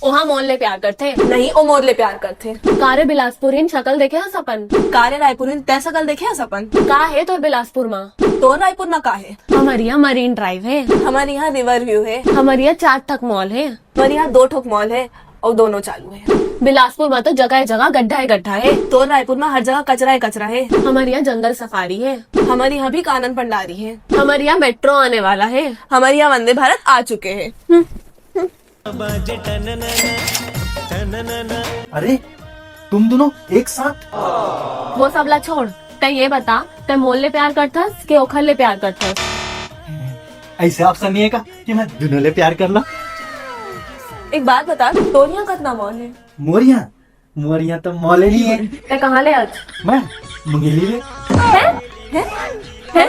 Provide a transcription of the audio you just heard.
वहाँ मोहल्ले प्यार करते। नहीं ओ मोरले प्यार करते। कारे बिलासपुरीन शक्ल देखे हस अपन। कारे रायपुर तै सकल देखे हस अपन। का है तो बिलासपुर माँ? तो रायपुर में का है? हमारे यहाँ मरीन ड्राइव है, हमारे यहाँ रिवर व्यू है, हमारे यहाँ 4 ठक मॉल है, हमारे यहाँ 2 ठोक मॉल है और दोनों चालू है। बिलासपुर में तो जगह जगह गड्ढा है गड्ढा है। तो रायपुर में हर जगह कचरा है कचरा है। हमारे यहाँ जंगल सफारी है, हमारे यहाँ भी कानन पंडारी है, हमारे यहाँ मेट्रो आने वाला है, हमारे यहाँ वंदे भारत आ चुके हैं। अरे तुम दोनों एक साथ? वो सबला छोड़, तै ये बता तै मोहल्ले प्यार करथस के ओखल्ले प्यार करथस? ऐसे ऑप्शन नहीं है का कि मैं दोनों ले प्यार कर ला? एक बात बता, तो यहाँ कितना मॉल है? मोरिया तो मॉल ही नहीं है। तै कहाँ ले आज? मैं मुंगेली ले। है? है?